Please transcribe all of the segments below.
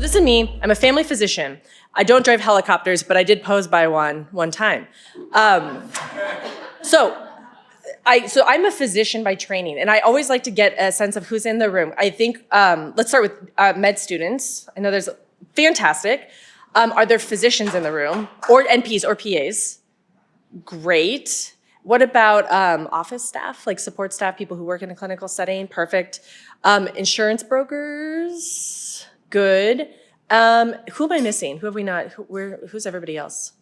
this is me. I'm a family physician. I don't drive helicopters, but I did pose by one time. So I'm a physician by training, and I always like to get a sense of who's in the room. I think, let's start with med students. I know there's fantastic. Are there physicians in the room, or NPs or PAs? Great. What about office staff, like support staff, people who work in a clinical setting? Perfect. Insurance brokers? Good. Who am I missing? Who have we not? Who's everybody else?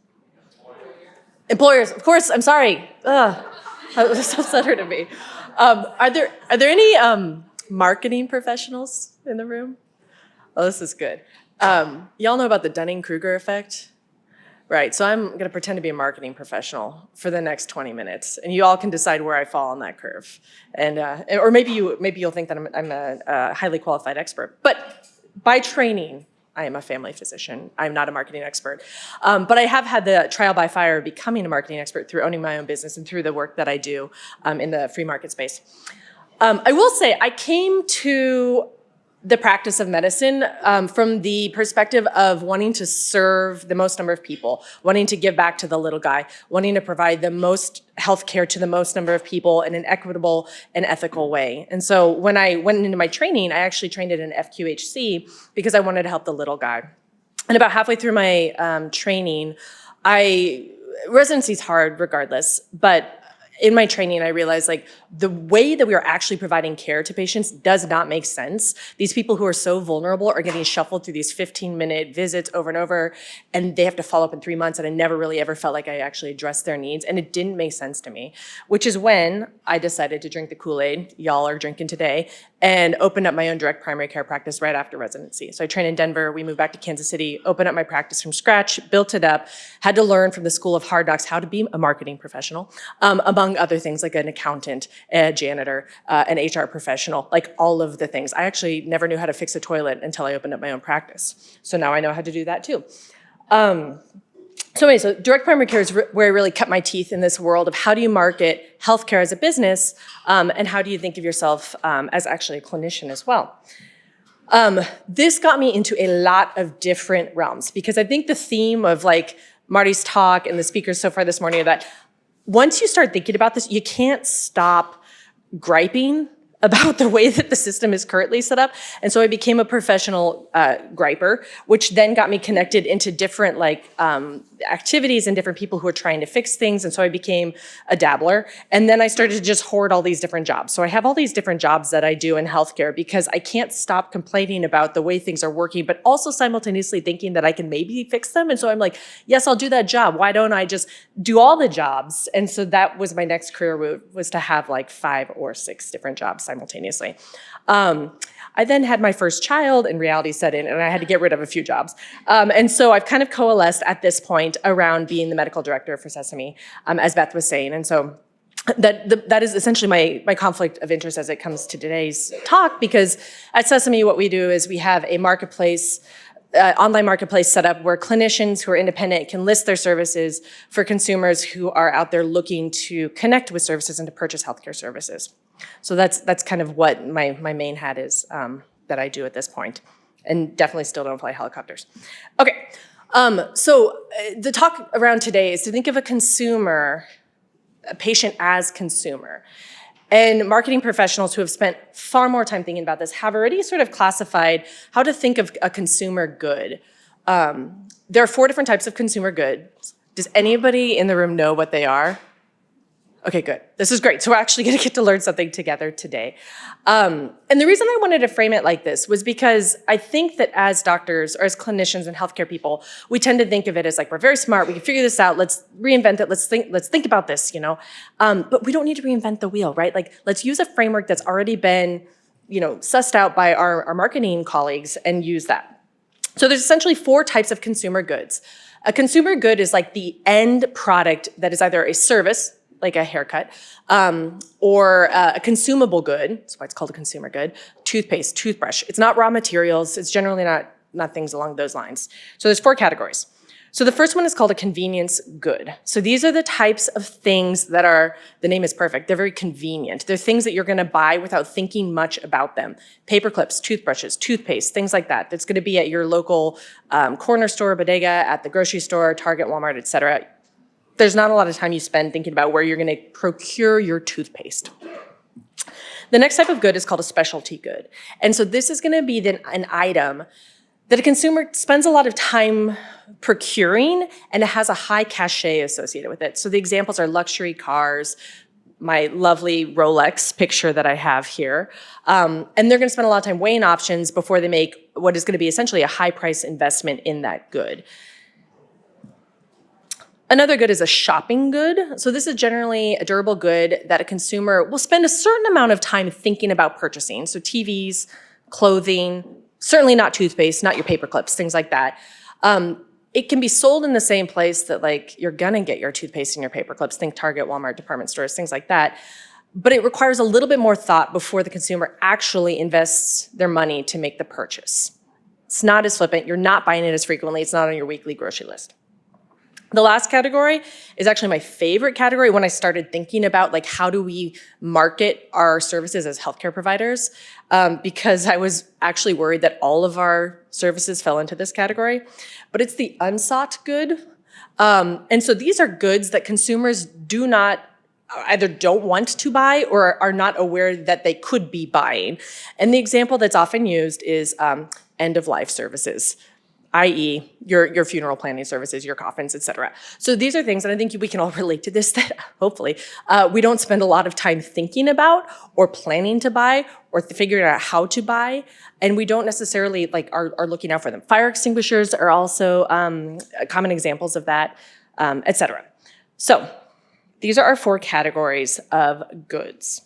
Employers, of course. I'm sorry. Ugh. That was so stuttered of me. Are there any marketing professionals in the room? Oh, this is good. Y'all know about the Dunning-Kruger effect? Right, so I'm gonna pretend to be a marketing professional for the next 20 minutes, and you all can decide where I fall on that curve. And, or maybe you'll think that I'm a highly qualified expert. But by training, I am a family physician. I'm not a marketing expert. But I have had the trial by fire of becoming a marketing expert through owning my own business and through the work that I do in the free market space. I will say I came to the practice of medicine from the perspective of wanting to serve the most number of people, wanting to give back to the little guy, wanting to provide the most healthcare to the most number of people in an equitable and ethical way. And so when I went into my training, I actually trained at an FQHC because I wanted to help the little guy. And about halfway through my training, residency's hard regardless, but in my training, I realized like the way that we are actually providing care to patients does not make sense. These people who are so vulnerable are getting shuffled through these 15-minute visits over and over, and they have to follow up in 3 months, and I never really ever felt like I actually addressed their needs, and it didn't make sense to me, which is when I decided to drink the Kool-Aid y'all are drinking today and opened up my own direct primary care practice right after residency. So I trained in Denver, we moved back to Kansas City, opened up my practice from scratch, built it up, had to learn from the School of Hard Knocks how to be a marketing professional, among other things like an accountant, a janitor, an HR professional, like all of the things. I actually never knew how to fix a toilet until I opened up my own practice. So now I know how to do that too. So direct primary care is where I really cut my teeth in this world of how do you market healthcare as a business, and how do you think of yourself as actually a clinician as well. This got me into a lot of different realms because I think the theme of like Marty's talk and the speakers so far this morning are that once you start thinking about this, you can't stop griping about the way that the system is currently set up. And so I became a professional griper, which then got me connected into different like activities and different people who are trying to fix things. And so I became a dabbler. And then I started to just hoard all these different jobs. So I have all these different jobs that I do in healthcare because I can't stop complaining about the way things are working, but also simultaneously thinking that I can maybe fix them. And so I'm like, yes, I'll do that job. Why don't I just do all the jobs? And so that was my next career move, was to have like 5 or 6 different jobs simultaneously. I then had my first child and reality set in and I had to get rid of a few jobs. And so I've kind of coalesced at this point around being the medical director for Sesame, as Beth was saying. And so that is essentially my conflict of interest as it comes to today's talk, because at Sesame what we do is we have a marketplace, online marketplace set up where clinicians who are independent can list their services for consumers who are out there looking to connect with services and to purchase healthcare services. So that's kind of what my main hat is that I do at this point, and definitely still don't fly helicopters. Okay, so the talk around today is to think of a consumer, a patient as consumer. And marketing professionals who have spent far more time thinking about this have already sort of classified how to think of a consumer good. There are 4 different types of consumer goods. Does anybody in the room know what they are? Okay, good. This is great. So we're actually gonna get to learn something together today. And the reason I wanted to frame it like this was because I think that as doctors or as clinicians and healthcare people, we tend to think of it as like, we're very smart, we can figure this out, let's reinvent it, let's think about this, you know? But we don't need to reinvent the wheel, right? Like, let's use a framework that's already been, you know, sussed out by our marketing colleagues and use that. So there's essentially 4 types of consumer goods. A consumer good is like the end product that is either a service, like a haircut, or a consumable good, that's why it's called a consumer good, toothpaste, toothbrush. It's not raw materials, it's generally not things along those lines. So there's 4 categories. So the first one is called a convenience good. So these are the types of things that are, the name is perfect, they're very convenient. They're things that you're gonna buy without thinking much about them. Paper clips, toothbrushes, toothpaste, things like that. That's gonna be at your local corner store, bodega, at the grocery store, Target, Walmart, et cetera. There's not a lot of time you spend thinking about where you're gonna procure your toothpaste. The next type of good is called a specialty good. And so this is gonna be an item that a consumer spends a lot of time procuring, and it has a high cachet associated with it. So the examples are luxury cars, my lovely Rolex picture that I have here. And they're gonna spend a lot of time weighing options before they make what is gonna be essentially a high price investment in that good. Another good is a shopping good. So this is generally a durable good that a consumer will spend a certain amount of time thinking about purchasing. So TVs, clothing, certainly not toothpaste, not your paper clips, things like that. It can be sold in the same place that like you're gonna get your toothpaste and your paper clips, think Target, Walmart, department stores, things like that. But it requires a little bit more thought before the consumer actually invests their money to make the purchase. It's not as flippant, you're not buying it as frequently, it's not on your weekly grocery list. The last category is actually my favorite category when I started thinking about like how do we market our services as healthcare providers, because I was actually worried that all of our services fell into this category, but it's the unsought good. And so these are goods that consumers either don't want to buy or are not aware that they could be buying. And the example that's often used is end-of-life services, i.e. your funeral planning services, your coffins, et cetera. So these are things, and I think we can all relate to this, that hopefully we don't spend a lot of time thinking about or planning to buy or figuring out how to buy, and we don't necessarily like are looking out for them. Fire extinguishers are also common examples of that, et cetera. So these are our 4 categories of goods.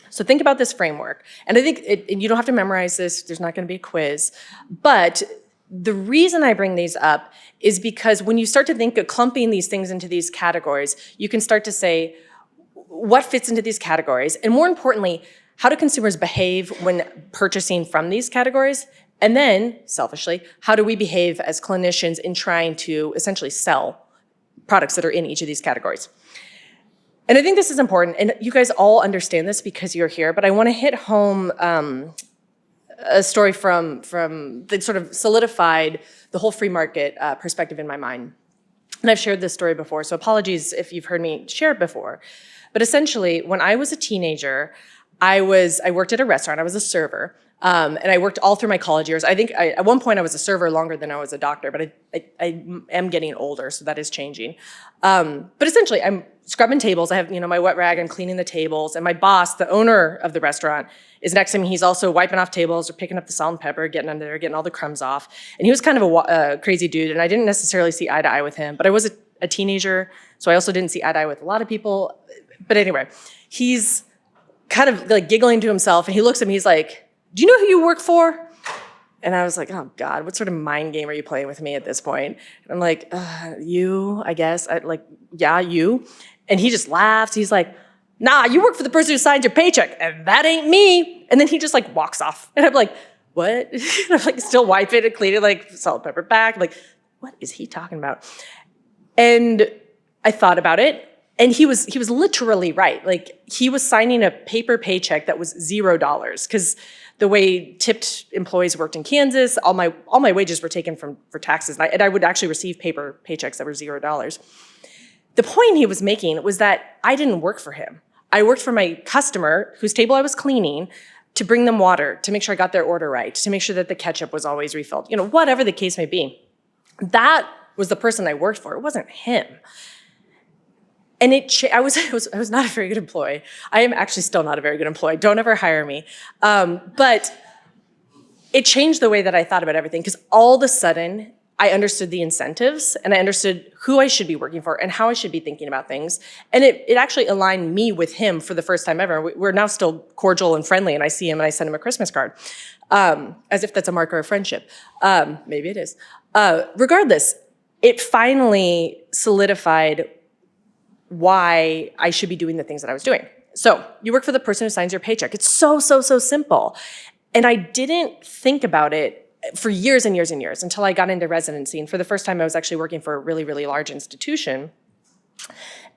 So think about this framework, and I think you don't have to memorize this, there's not gonna be a quiz, but the reason I bring these up is because when you start to think of clumping these things into these categories, you can start to say, what fits into these categories? And more importantly, how do consumers behave when purchasing from these categories? And then, selfishly, how do we behave as clinicians in trying to essentially sell products that are in each of these categories? And I think this is important, and you guys all understand this because you're here, but I wanna hit home a story from that sort of solidified the whole free market perspective in my mind. And I've shared this story before, so apologies if you've heard me share it before. But essentially, when I was a teenager, I worked at a restaurant, I was a server, and I worked all through my college years. I think at one point I was a server longer than I was a doctor, but I am getting older, so that is changing. But essentially, I'm scrubbing tables, I have my wet rag, I'm cleaning the tables, and my boss, the owner of the restaurant, is next to me. He's also wiping off tables or picking up the salt and pepper, getting under there, getting all the crumbs off. And he was kind of a crazy dude, and I didn't necessarily see eye to eye with him, but I was a teenager, so I also didn't see eye to eye with a lot of people. But anyway, he's kind of like giggling to himself, and he looks at me, he's like, "Do you know who you work for?" And I was like, oh God, what sort of mind game are you playing with me at this point? And I'm like, you, I guess. Yeah, you. And he just laughs. He's like, nah, you work for the person who signs your paycheck, and that ain't me. And then he just like walks off. And I'm like, what? And I'm like still wiping and cleaning, like salt, pepper back. I'm like, what is he talking about? And I thought about it. And he was literally right. Like he was signing a paper paycheck that was $0 because the way tipped employees worked in Kansas, all my wages were taken for taxes, and I would actually receive paper paychecks that were $0. The point he was making was that I didn't work for him. I worked for my customer whose table I was cleaning to bring them water, to make sure I got their order right, to make sure that the ketchup was always refilled, whatever the case may be. That was the person I worked for. It wasn't him. And I was not a very good employee. I am actually still not a very good employee. Don't ever hire me. But it changed the way that I thought about everything, because all of a sudden, I understood the incentives, and I understood who I should be working for and how I should be thinking about things. And it actually aligned me with him for the first time ever. We're now still cordial and friendly, and I see him and I send him a Christmas card, as if that's a marker of friendship. Maybe it is. Regardless, it finally solidified why I should be doing the things that I was doing. So you work for the person who signs your paycheck. It's so, so, so simple. And I didn't think about it for years and years and years until I got into residency. And for the first time, I was actually working for a really, really large institution.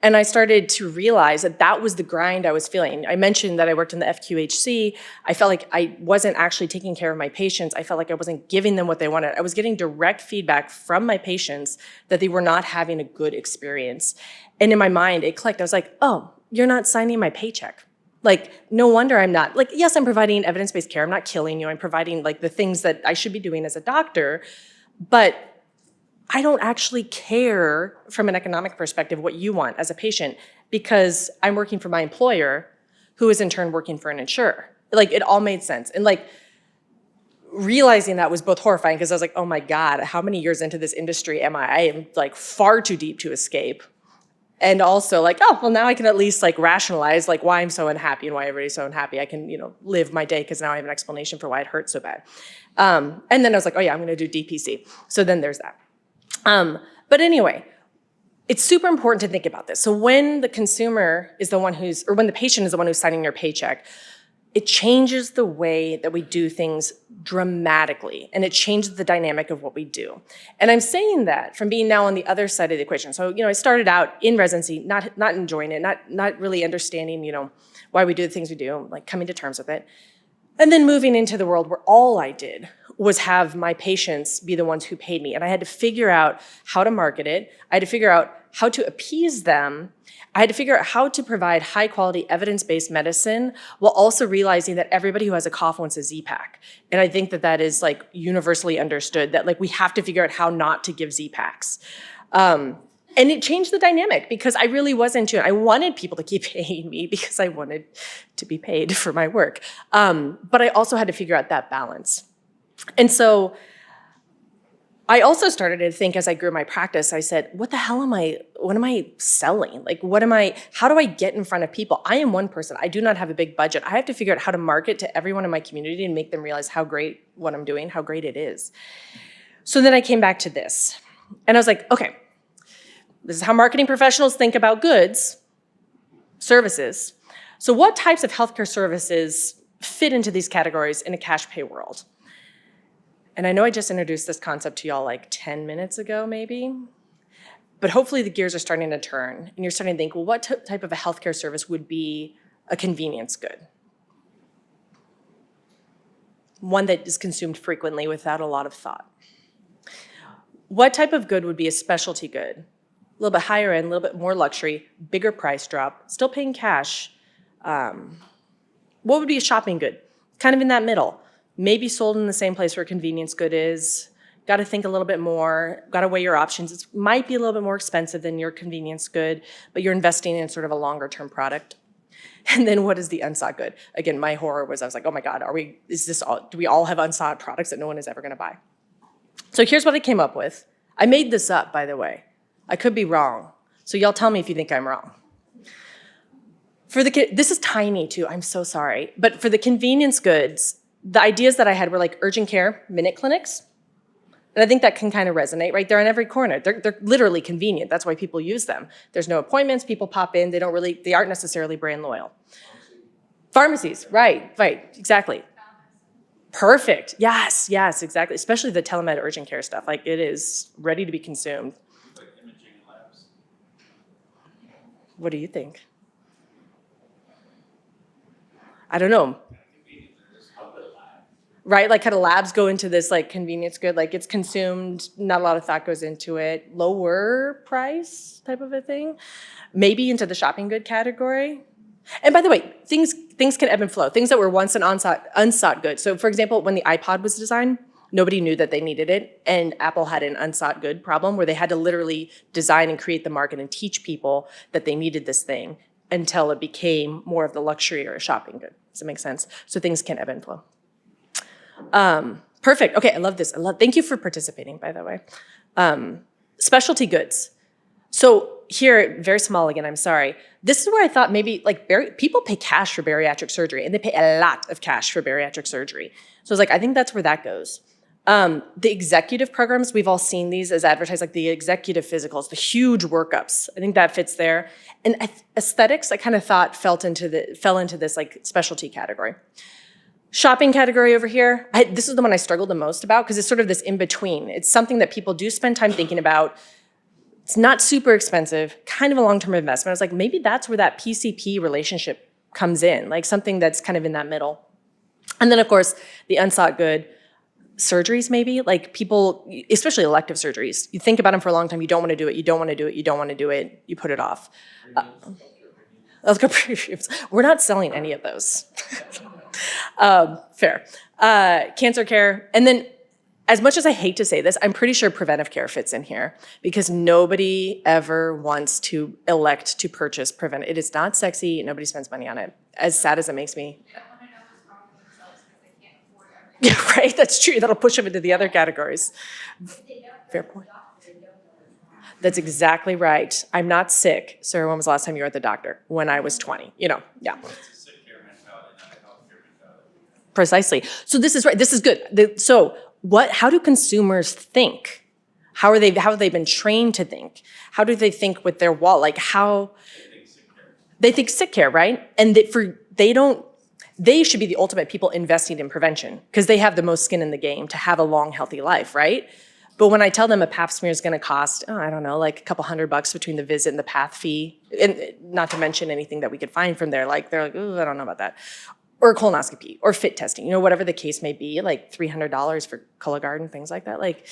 And I started to realize that that was the grind I was feeling. I mentioned that I worked in the FQHC. I felt like I wasn't actually taking care of my patients. I felt like I wasn't giving them what they wanted. I was getting direct feedback from my patients that they were not having a good experience. And in my mind, it clicked. I was like, oh, you're not signing my paycheck. Like, no wonder I'm not, like, yes, I'm providing evidence-based care. I'm not killing you. I'm providing like the things that I should be doing as a doctor, but I don't actually care from an economic perspective what you want as a patient because I'm working for my employer who is in turn working for an insurer. Like, it all made sense. And like, realizing that was both horrifying because I was like, oh my God, how many years into this industry am I? I am like far too deep to escape. And also like, oh, well now I can at least like rationalize like why I'm so unhappy and why everybody's so unhappy. I can, live my day because now I have an explanation for why it hurts so bad. And then I was like, oh yeah, I'm gonna do DPC. So then there's that. But anyway, it's super important to think about this. So when the consumer is the one or when the patient is the one who's signing your paycheck, it changes the way that we do things dramatically, and it changes the dynamic of what we do. And I'm saying that from being now on the other side of the equation. So, I started out in residency, not enjoying it, not really understanding, why we do the things we do, like coming to terms with it. And then moving into the world where all I did was have my patients be the ones who paid me. And I had to figure out how to market it. I had to figure out how to appease them. I had to figure out how to provide high quality evidence-based medicine while also realizing that everybody who has a cough wants a Z-Pak. And I think that that is like universally understood that like we have to figure out how not to give Z-Paks. And it changed the dynamic because I really wasn't I wanted people to keep paying me because I wanted to be paid for my work. But I also had to figure out that balance. And so I also started to think as I grew my practice, I said, what am I selling? Like, how do I get in front of people? I am one person. I do not have a big budget. I have to figure out how to market to everyone in my community and make them realize how great what I'm doing, how great it is. So then I came back to this and I was like, okay, this is how marketing professionals think about goods, services. So what types of healthcare services fit into these categories in a cash pay world? And I know I just introduced this concept to y'all like 10 minutes ago, maybe, but hopefully the gears are starting to turn and you're starting to think, well, what type of a healthcare service would be a convenience good? One that is consumed frequently without a lot of thought. What type of good would be a specialty good? A little bit higher end, a little bit more luxury, bigger price drop, still paying cash. What would be a shopping good? Kind of in that middle. Maybe sold in the same place where a convenience good is. Got to think a little bit more, got to weigh your options. It might be a little bit more expensive than your convenience good, but you're investing in sort of a longer term product. And then what is the unsought good? Again, my horror was I was like, oh my God, do we all have unsought products that no one is ever gonna buy? So here's what I came up with. I made this up, by the way. I could be wrong. So y'all tell me if you think I'm wrong. This is tiny too, I'm so sorry. But for the convenience goods, the ideas that I had were like urgent care, minute clinics. And I think that can kind of resonate, right? They're on every corner. They're literally convenient. That's why people use them. There's no appointments, people pop in, they aren't necessarily brand loyal. Pharmacies, right, exactly. Perfect, yes, exactly. Especially the telemed urgent care stuff. Like it is ready to be consumed. Like imaging labs. What do you think? I don't know. Right, like kind of labs go into this like convenience good, like it's consumed, not a lot of thought goes into it, lower price type of a thing, maybe into the shopping good category. And by the way, things can ebb and flow, things that were once an unsought good. So for example, when the iPod was designed, nobody knew that they needed it, and Apple had an unsought good problem where they had to literally design and create the market and teach people that they needed this thing until it became more of the luxury or a shopping good. Does that make sense? So things can ebb and flow. Perfect. Okay, I love this. Thank you for participating, by the way. Specialty goods. So here, very small again, I'm sorry. This is where I thought maybe like people pay cash for bariatric surgery, and they pay a lot of cash for bariatric surgery. So I was like, I think that's where that goes. The executive programs, we've all seen these as advertised, like the executive physicals, the huge workups. I think that fits there. And aesthetics, I kind of thought fell into this like specialty category. Shopping category over here. This is the one I struggled the most about because it's sort of this in between. It's something that people do spend time thinking about. It's not super expensive, kind of a long-term investment. I was like, maybe that's where that PCP relationship comes in, like something that's kind of in that middle. And then of course, the unsought good, surgeries maybe, like people, especially elective surgeries, you think about them for a long time, you don't want to do it, you don't want to do it, you don't want to do it, you put it off. Healthcare premiums. We're not selling any of those. Fair. Cancer care, and then as much as I hate to say this, I'm pretty sure preventive care fits in here because nobody ever wants to elect to purchase preventive. It is not sexy, nobody spends money on it, as sad as it makes me. Yeah, right, that's true. That'll push them into the other categories. Fair point. That's exactly right. I'm not sick. Sir, when was the last time you were at the doctor? When I was 20, yeah. It's a sick care mentality, not a healthcare mentality. Precisely. So this is right, this is good. So how do consumers think? How have they been trained to think? How do they think with their wallet? Like how? They think sick care. They think sick care, right? And they should be the ultimate people investing in prevention because they have the most skin in the game to have a long, healthy life, right? But when I tell them a pap smear is gonna cost, I don't know, like a couple $100 between the visit and the path fee, and not to mention anything that we could find from there, like they're like, ooh, I don't know about that. Or colonoscopy, or fit testing, whatever the case may be, like $300 for Cologuard and things like that. Like,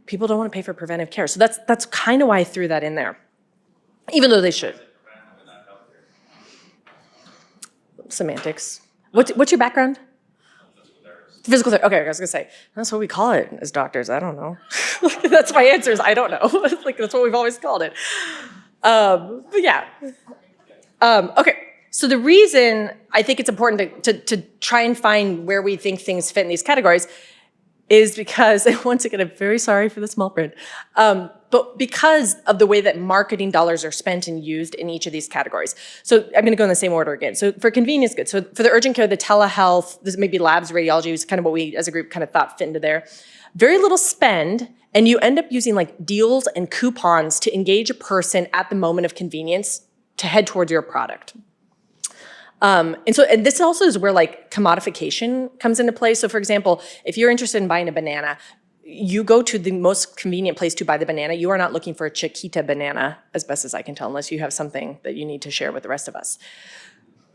people don't wanna pay for preventive care. So that's kind of why I threw that in there, even though they should. Preventive, not healthcare. Semantics. What's your background? Physical therapist. Physical therapy. Okay, I was gonna say, that's what we call it as doctors. I don't know. That's my answer is I don't know. Like, that's what we've always called it. But yeah. Okay, so the reason I think it's important to try and find where we think things fit in these categories is because, and once again, I'm very sorry for the small print, but because of the way that marketing dollars are spent and used in each of these categories. So I'm gonna go in the same order again. So for convenience goods, so for the urgent care, the telehealth, this may be labs, radiology, is kind of what we as a group kind of thought fit into there. Very little spend, and you end up using like deals and coupons to engage a person at the moment of convenience to head towards your product. And this also is where like commodification comes into play. So for example, if you're interested in buying a banana, you go to the most convenient place to buy the banana. You are not looking for a Chiquita banana, as best as I can tell, unless you have something that you need to share with the rest of us.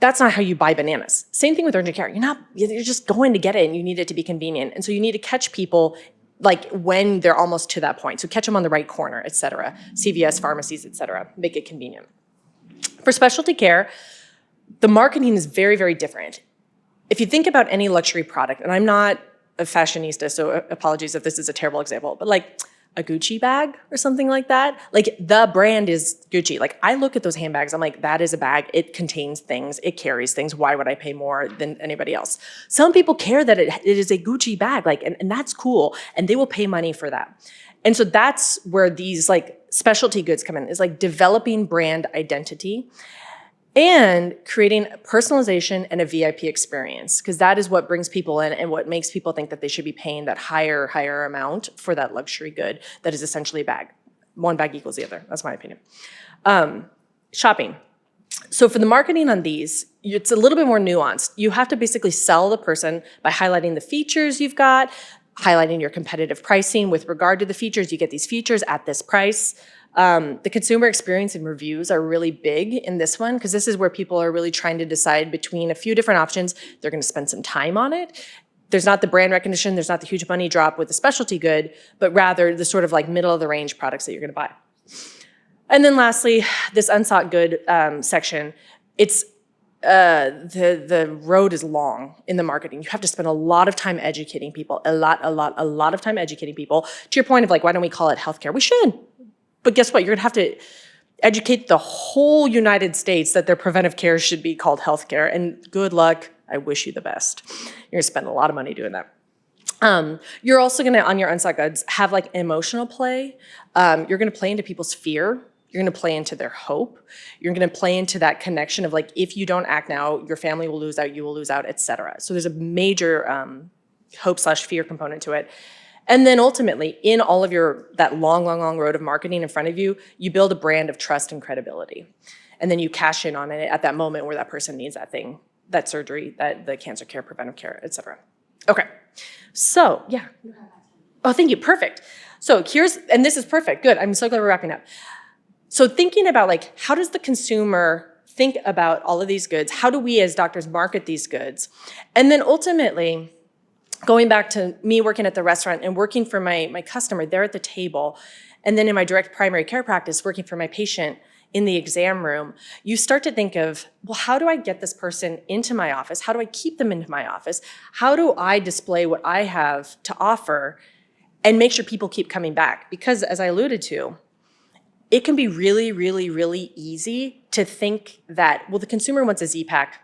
That's not how you buy bananas. Same thing with urgent care. You're just going to get it and you need it to be convenient. And so you need to catch people like when they're almost to that point. So catch them on the right corner, et cetera. CVS, pharmacies, et cetera. Make it convenient. For specialty care, the marketing is very, very different. If you think about any luxury product, and I'm not a fashionista, so apologies if this is a terrible example, but like a Gucci bag or something like that, like the brand is Gucci. Like I look at those handbags, I'm like, that is a bag, it contains things, it carries things, why would I pay more than anybody else? Some people care that it is a Gucci bag, like, and that's cool, and they will pay money for that. And so that's where these like specialty goods come in, is like developing brand identity and creating personalization and a VIP experience, because that is what brings people in and what makes people think that they should be paying that higher amount for that luxury good that is essentially a bag. One bag equals the other, that's my opinion. Shopping. So for the marketing on these, it's a little bit more nuanced. You have to basically sell the person by highlighting the features you've got, highlighting your competitive pricing with regard to the features. You get these features at this price. The consumer experience and reviews are really big in this one because this is where people are really trying to decide between a few different options. They're going to spend some time on it. There's not the brand recognition, there's not the huge money drop with the specialty good, but rather the sort of like middle of the range products that you're going to buy. And then lastly, this unsought good section, it's the road is long in the marketing. You have to spend a lot of time educating people, a lot of time educating people. To your point of like, why don't we call it healthcare? We should. But guess what? You're gonna have to educate the whole United States that their preventive care should be called healthcare. And good luck. I wish you the best. You're gonna spend a lot of money doing that. You're also gonna, on your unsought goods, have like emotional play. You're gonna play into people's fear. You're gonna play into their hope. You're gonna play into that connection of like, if you don't act now, your family will lose out, you will lose out, et cetera. So there's a major hope/fear component to it. And then ultimately, in all of that long road of marketing in front of you, you build a brand of trust and credibility. And then you cash in on it at that moment where that person needs that thing that surgery, that the cancer care, preventive care, et cetera. Okay, so yeah. Oh, thank you, perfect. So and this is perfect, good, I'm so glad we're wrapping up. So thinking about like, how does the consumer think about all of these goods? How do we as doctors market these goods? And then ultimately, going back to me working at the restaurant and working for my customer there at the table, and then in my direct primary care practice, working for my patient in the exam room, you start to think of, well, how do I get this person into my office? How do I keep them into my office? How do I display what I have to offer and make sure people keep coming back? Because as I alluded to, it can be really, really, really easy to think that, well, the consumer wants a Z-Pack.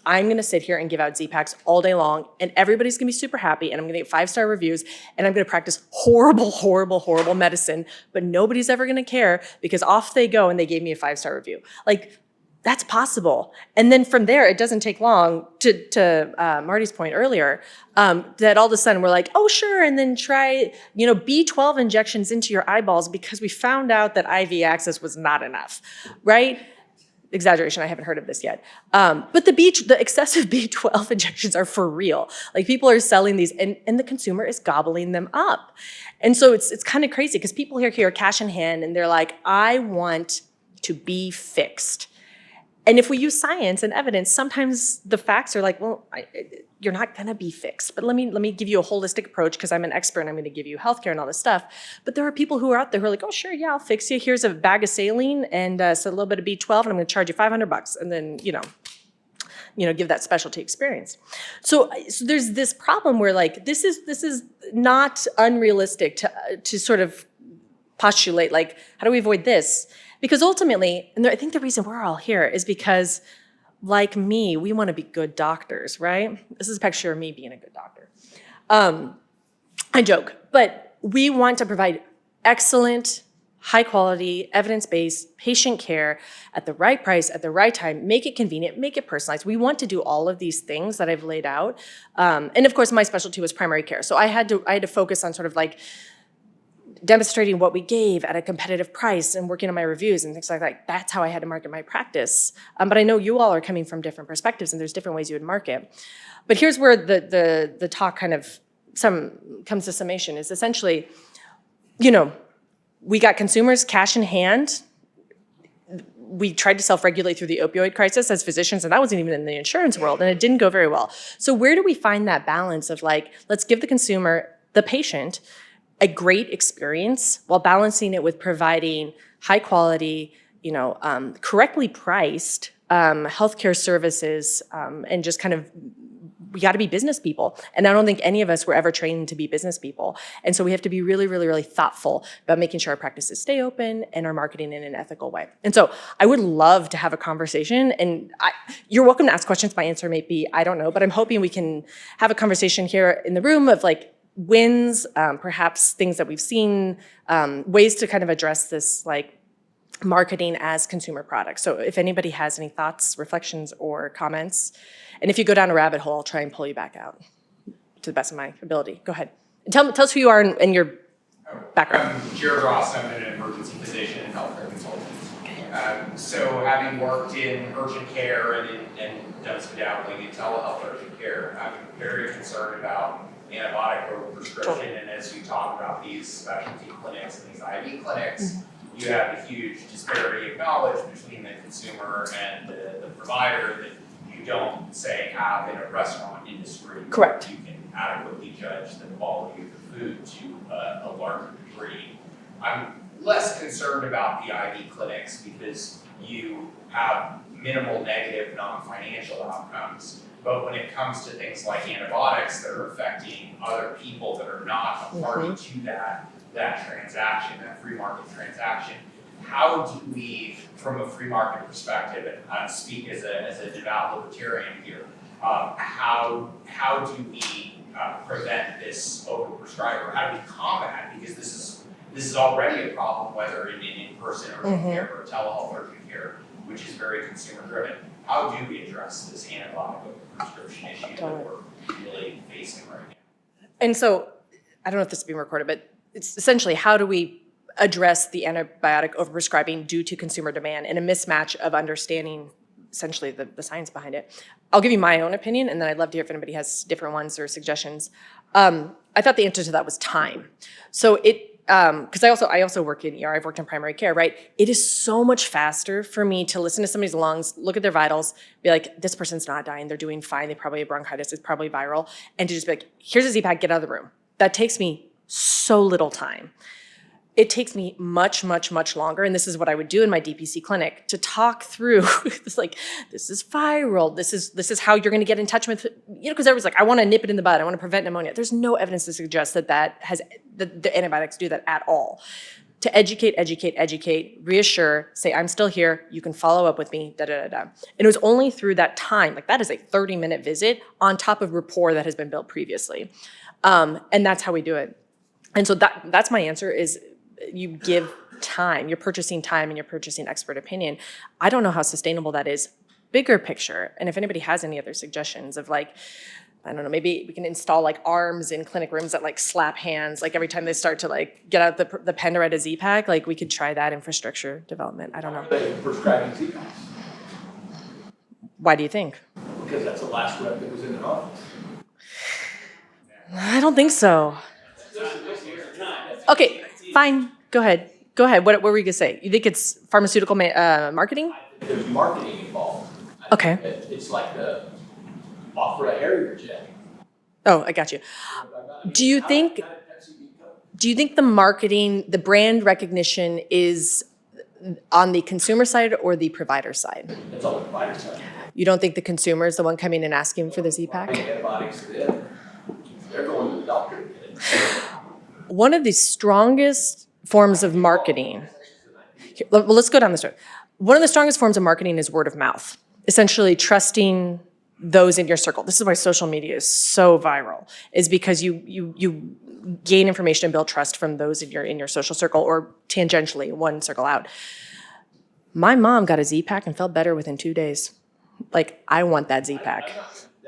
I'm gonna sit here and give out Z-Packs all day long, and everybody's gonna be super happy, and I'm gonna get 5-star reviews, and I'm gonna practice horrible, horrible, horrible medicine, but nobody's ever gonna care because off they go and they gave me a 5-star review. Like, that's possible. And then from there, it doesn't take long to Marty's point earlier, that all of a sudden we're like, oh, sure, and then try, B12 injections into your eyeballs because we found out that IV access was not enough, right? Exaggeration, I haven't heard of this yet. But the excessive B12 injections are for real. Like, people are selling these and the consumer is gobbling them up. And so it's kind of crazy because people here are cash in hand and they're like, I want to be fixed. And if we use science and evidence, sometimes the facts are like, well, you're not gonna be fixed. But let me give you a holistic approach because I'm an expert and I'm gonna give you healthcare and all this stuff. But there are people who are out there who are like, oh, sure, yeah, I'll fix you. Here's a bag of saline and so a little bit of B12 and I'm gonna charge you $500. And then, give that specialty experience. So there's this problem where like, this is not unrealistic to sort of postulate, like, how do we avoid this? Because ultimately, and I think the reason we're all here is because, like me, we want to be good doctors, right? This is a picture of me being a good doctor. I joke, but we want to provide excellent, high quality, evidence-based patient care at the right price, at the right time, make it convenient, make it personalized. We want to do all of these things that I've laid out. And of course, my specialty was primary care. So I had to focus on sort of like demonstrating what we gave at a competitive price and working on my reviews and things like that. That's how I had to market my practice. But I know you all are coming from different perspectives and there's different ways you would market. But here's where the talk kind of comes to summation is essentially, we got consumers cash in hand. We tried to self-regulate through the opioid crisis as physicians, and that wasn't even in the insurance world, and it didn't go very well. So where do we find that balance of like, let's give the consumer, the patient, a great experience while balancing it with providing high quality, correctly priced healthcare services, and just kind of, we got to be business people. And I don't think any of us were ever trained to be business people. And so we have to be really, really, really thoughtful about making sure our practices stay open and our marketing in an ethical way. And so I would love to have a conversation, and you're welcome to ask questions. My answer may be, I don't know, but I'm hoping we can have a conversation here in the room of like, wins, perhaps things that we've seen, ways to kind of address this like marketing as consumer products. So if anybody has any thoughts, reflections, or comments, and if you go down a rabbit hole, I'll try and pull you back out to the best of my ability. Go ahead. And tell us who you are and your background. I'm Jared Ross. I'm an emergency physician and healthcare consultant. So having worked in urgent care and done some dabbling in telehealth urgent care, I'm very concerned about antibiotic overprescription, and as you talk about these specialty clinics and these IV clinics, you have a huge disparity of knowledge between the consumer and the provider that you don't, say, have in a restaurant industry. Correct. You can adequately judge the quality of the food to a larger degree. I'm less concerned about the IV clinics because you have minimal negative non-financial outcomes. But when it comes to things like antibiotics that are affecting other people that are not a party to that transaction, that free market transaction, how do we, from a free market perspective, and I speak as a devout libertarian here, how do we prevent this overprescriber? How do we combat it? Because this is already a problem, whether in person urgent care or telehealth urgent care, which is very consumer driven. How do we address this antibiotic overprescription issue that we're really facing right now? And so, I don't know if this is being recorded, but it's essentially how do we address the antibiotic overprescribing due to consumer demand and a mismatch of understanding essentially the science behind it. I'll give you my own opinion, and then I'd love to hear if anybody has different ones or suggestions. I thought the answer to that was time. So because I also work in ER, I've worked in primary care, right? It is so much faster for me to listen to somebody's lungs, look at their vitals, be like, this person's not dying, they're doing fine, they probably have bronchitis, it's probably viral, and to just be like, here's a Z-Pack, get out of the room. That takes me so little time. It takes me much, much, much longer, and this is what I would do in my DPC clinic, to talk through, this like, this is viral, this is how you're gonna get in touch with, because everyone's like, I wanna nip it in the bud, I wanna prevent pneumonia. There's no evidence to suggest that the antibiotics do that at all. To educate, reassure, say, I'm still here, you can follow up with me, And it was only through that time, like that is a 30-minute visit on top of rapport that has been built previously. And that's how we do it. And so that's my answer is, you give time, you're purchasing time and you're purchasing expert opinion. I don't know how sustainable that is, bigger picture. And if anybody has any other suggestions of like, I don't know, maybe we can install like arms in clinic rooms that like slap hands, like every time they start to like get out the pen to write a Z-Pack, like we could try that infrastructure development. I don't know. They prescribing Z-Packs Why do you think? because that's the last rep that was in their office. I don't think so. Okay, fine, go ahead. What were we gonna say? You think it's pharmaceutical marketing? There's marketing involved. Okay. It's like the offer a Harrier jet. Oh, I got you. Do you think the marketing, the brand recognition is on the consumer side or the provider side? It's on the provider side. You don't think the consumer is the one coming and asking for the Z-Pack? Antibiotics, they're going to the doctor to get it. One of the strongest forms of marketing, well, let's go down this road. One of the strongest forms of marketing is word of mouth, essentially trusting those in your circle. This is why social media is so viral, is because you gain information and build trust from those in your social circle or tangentially one circle out. My mom got a Z-Pack and felt better within 2 days. Like, I want that Z-Pack.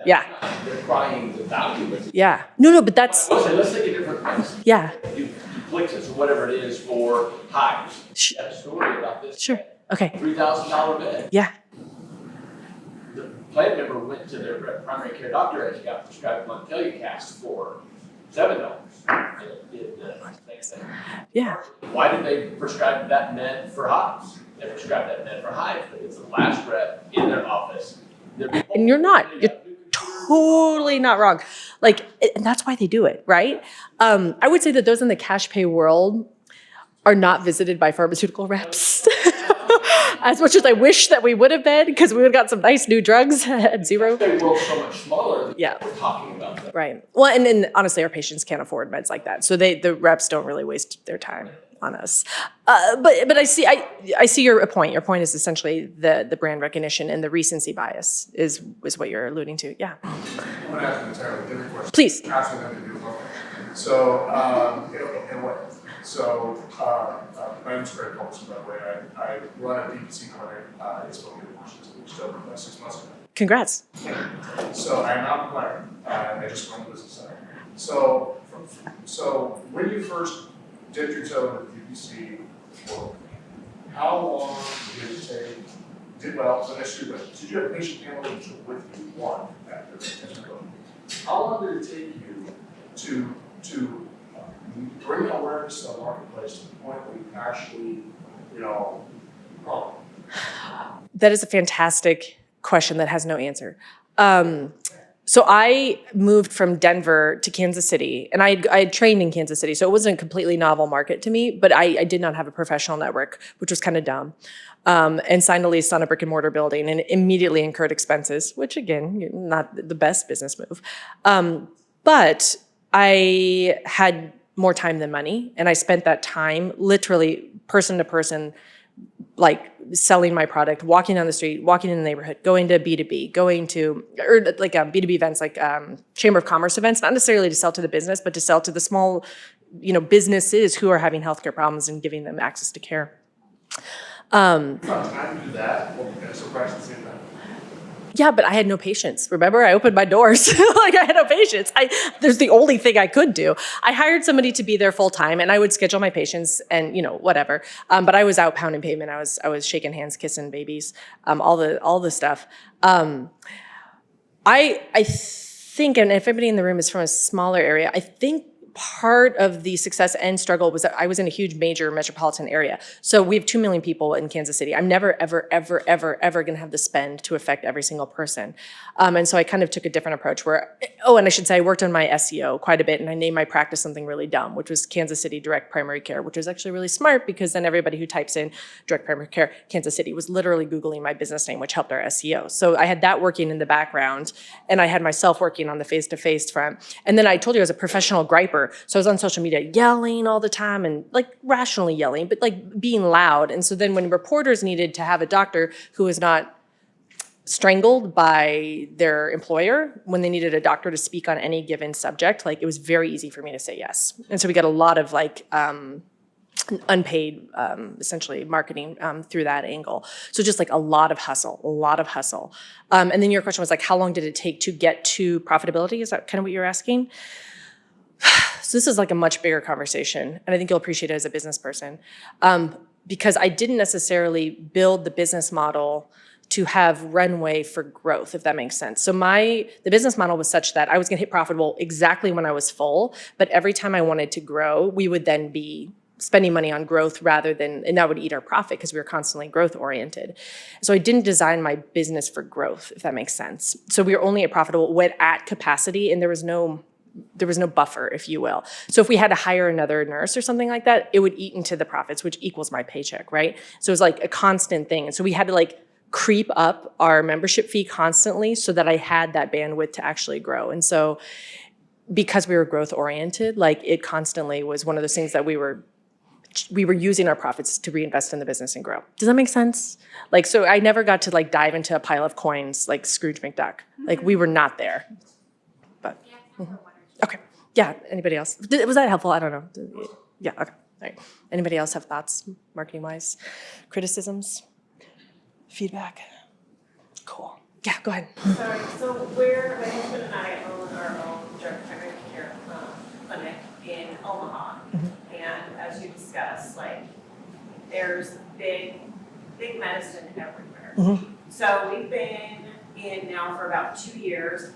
Yeah. They're crying the value. Yeah. No, but that's, Let's take a different place. yeah. Duplexes or whatever it is for hives. You got a story about this. Sure. Okay. $3,000 bed. Yeah. The plan member went to their primary care doctor and she got prescribed Monteliacast for $7. And it did the next thing. Yeah. Why did they prescribe that med for hives? They prescribed that med for hives, but it's the last rep in their office. And you're totally not wrong. Like, and that's why they do it, right? I would say that those in the cash pay world are not visited by pharmaceutical reps. As much as I wish that we would have been, because we would have got some nice new drugs at zero. The world's so much smaller than Yeah. we're talking about that. Right. Well, and honestly, our patients can't afford meds like that. So the reps don't really waste their time on us. But I see your point. Your point is essentially the brand recognition and the recency bias is what you're alluding to. Yeah. I'm going to ask an entirely different question. Please. Asking them to do one. So, and what? So, my name is Greg Colson, by the way. I run a DPC clinic in Spokane, Washington, which opened about 6 months ago. Congrats. So, I'm not a planner. I just run the business center. So, when you first dipped your toe into the DPC world, how long did it take? Well, did you have a patient panel that took with you? One, after how long did it take you to bring awareness to the marketplace to the point where you actually, wrong? That is a fantastic question that has no answer. So I moved from Denver to Kansas City, and I had trained in Kansas City, so it wasn't a completely novel market to me, but I did not have a professional network, which was kind of dumb, and signed a lease on a brick and mortar building and immediately incurred expenses, which again, not the best business move. But I had more time than money, and I spent that time literally person to person, like selling my product, walking down the street, walking in the neighborhood, going to B2B, going to, or like B2B events, like Chamber of Commerce events, not necessarily to sell to the business, but to sell to the small, businesses who are having healthcare problems and giving them access to care. Time to do that, well, surprised to see that. Yeah, but I had no patience. Remember, I opened my doors. Like I had no patience. There's the only thing I could do. I hired somebody to be there full time, and I would schedule my patients, and whatever. But I was out pounding pavement. I was shaking hands, kissing babies, all the stuff. I think, and if everybody in the room is from a smaller area, I think part of the success and struggle was that I was in a huge major metropolitan area. So we have 2 million people in Kansas City. I'm never, ever, ever, ever, ever gonna have the spend to affect every single person. And so I kind of took a different approach where, and I should say I worked on my SEO quite a bit, and I named my practice something really dumb, which was Kansas City Direct Primary Care, which was actually really smart because then everybody who types in direct primary care Kansas City was literally Googling my business name, which helped our SEO. So I had that working in the background, and I had myself working on the face-to-face front. And then I told you I was a professional griper. So I was on social media yelling all the time and like rationally yelling, but like being loud. And so then when reporters needed to have a doctor who was not strangled by their employer, when they needed a doctor to speak on any given subject, like it was very easy for me to say yes. And so we got a lot of like unpaid, essentially marketing through that angle. So just like a lot of hustle. And then your question was like, how long did it take to get to profitability? Is that kind of what you're asking? So this is like a much bigger conversation, and I think you'll appreciate it as a business person, because I didn't necessarily build the business model to have runway for growth, if that makes sense. So the business model was such that I was gonna hit profitable exactly when I was full, but every time I wanted to grow, we would then be spending money on growth and that would eat our profit because we were constantly growth oriented. So I didn't design my business for growth, if that makes sense. So we were only at capacity, and there was no buffer, if you will. So if we had to hire another nurse or something like that, it would eat into the profits, which equals my paycheck, right? So it was like a constant thing. And so we had to like creep up our membership fee constantly so that I had that bandwidth to actually grow. And so because we were growth oriented, like it constantly was one of those things that we were using our profits to reinvest in the business and grow. Does that make sense? Like, so I never got to like dive into a pile of coins like Scrooge McDuck. Like we were not there, but. Okay, yeah, anybody else? Was that helpful? I don't know. Yeah, okay, all right. Anybody else have thoughts, marketing-wise? Criticisms? Feedback? Cool. Yeah, go ahead. Sorry, so my husband and I own our own direct primary care clinic in Omaha. And as you discussed, like, there's big medicine everywhere. So we've been in now for about 2 years.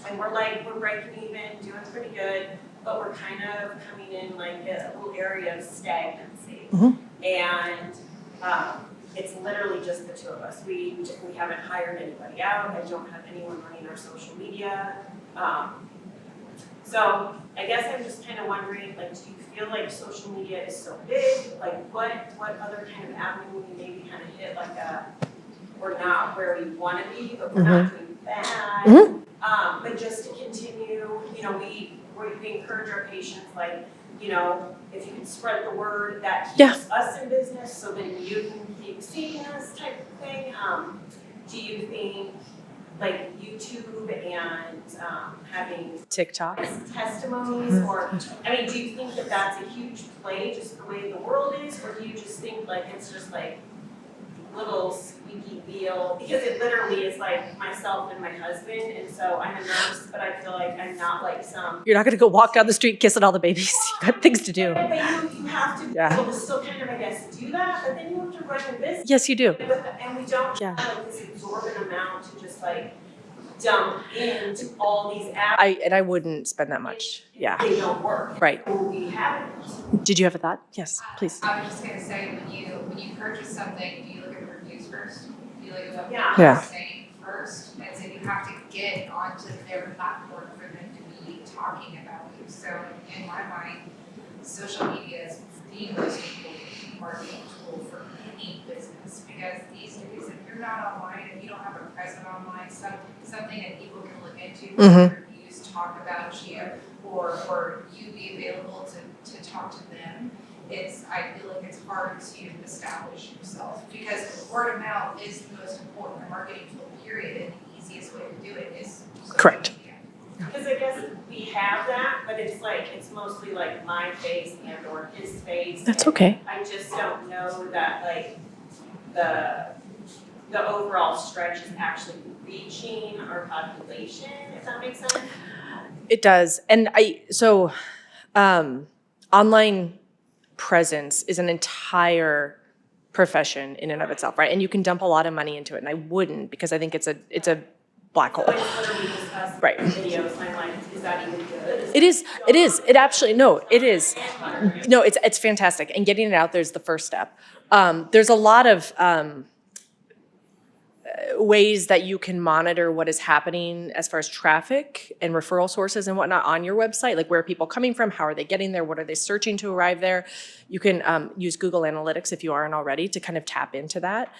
And we're breaking even, doing pretty good, but we're kind of coming in like a little area of stagnancy. And it's literally just the two of us. We haven't hired anybody out. I don't have anyone running our social media. So I guess I'm just kind of wondering, like, do you feel like social media is so big? Like, what other kind of avenue would you maybe kind of hit, like we're not where we want to be, but we're not doing bad. But just to continue, we encourage our patients, like, if you can spread the word, that keeps us in business, so then you can keep seeing us type of thing. Do you think, like, YouTube and having TikTok testimonies, or, I mean, do you think that that's a huge play, just the way the world is, or do you just think, like, it's just, like, little squeaky wheel, because it literally is like myself and my husband, and so I'm a nurse, but I feel like I'm not like some. You're not going to go walk down the street kissing all the babies. You got things to do. But you have to be able to still kind of, I guess, do that, but then you have to run your business. Yes, you do. And we don't have like this exorbitant amount to just like dump into all these apps. I wouldn't spend that much. Yeah. They don't work. Right. We haven't. Did you have a thought? Yes, please. I was just gonna say, when you purchase something, do you look at the reviews first? Do you look at what people Yeah. are saying first? And so you have to get onto their platform for them to be talking about you. So in my mind, social media is the most important marketing tool for any business, because these days, if you're not online, if you don't have a presence online, something that people can look into, reviews talk about you, or you be available to talk to them, I feel like it's hard to establish yourself, because word of mouth is the most important marketing tool, period, and the easiest way to do it is social Correct. media. Because I guess we have that, but it's mostly like my face and or his face. That's and okay. I just don't know that like the overall stretch is actually reaching our population, if that makes sense? It does. And online presence is an entire profession in and of itself, right? And you can dump a lot of money into it, and I wouldn't, because I think it's a black hole. So it's literally discussed Right. videos, and I'm like, is that even good? It is. It absolutely, no, it is. No, it's fantastic. And getting it out there is the first step. There's a lot of ways that you can monitor what is happening as far as traffic and referral sources and whatnot on your website, like where are people coming from, how are they getting there, what are they searching to arrive there. You can use Google Analytics if you aren't already to kind of tap into that.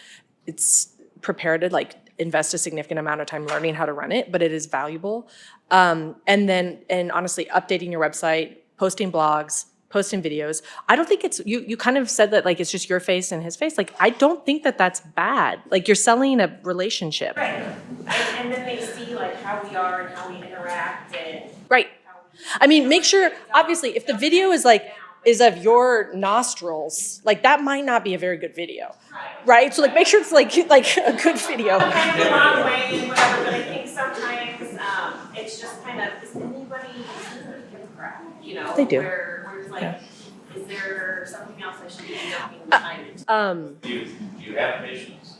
It's prepared to like invest a significant amount of time learning how to run it, but it is valuable. And honestly, updating your website, posting blogs, posting videos. I don't think it's, you kind of said that like it's just your face and his face. Like, I don't think that that's bad. Like, you're selling a relationship. Right, and then they see like how we are and how we interact and Right. how we. I mean, make sure, obviously, if the video is like, is of your nostrils, like that might not be a very good video, right? So like, make sure it's like a good video. Kind of the wrong way and whatever, but I think sometimes, it's just kind of, does anybody give a crap, you know? They do. Where it's like, Yeah. is there something else I should be looking time into? You have patients,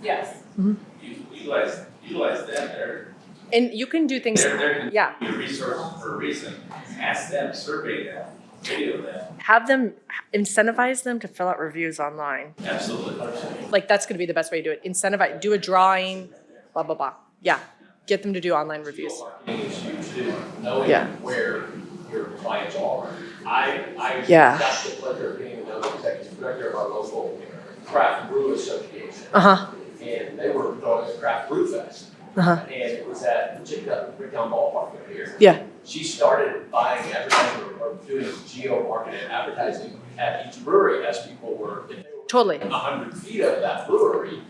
Yes. utilize them, And you can do things, they're yeah. your resource for a reason, ask them, survey them, video them, Have them, incentivize them to fill out reviews online. absolutely. Like, that's gonna be the best way to do it. Incentivize, do a drawing, blah, blah, blah. Yeah, get them to do online reviews. Marketing is huge too, knowing Yeah. where your clients are. I Yeah. got the pleasure of being the executive director of our local craft brew association. Uh-huh, And they were throwing a craft brew fest. uh-huh, And it was at the Bricktown Ballpark up here. yeah, She started buying advertising or doing geo-marketed advertising at each brewery as people were, if they were totally. 100 feet of that brewery,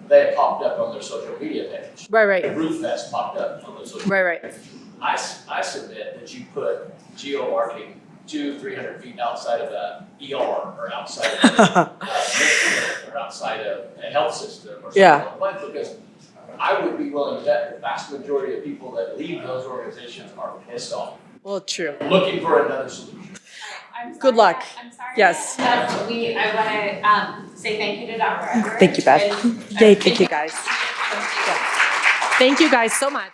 they popped up on their social media page. Right, The Brew Fest popped up on their social right. I submit that you put geo-marketing 200-300 feet outside of a ER or outside of a or outside of a health system or something Yeah. like that, because I would be willing to bet the vast majority of people that leave those organizations are pissed off, Well, true. looking for another solution. Good luck. I'm sorry. Yes. I want to say thank you to Dr. Edwards. Thank you, Beth. And- Yay, thank you guys. Thank you guys so much.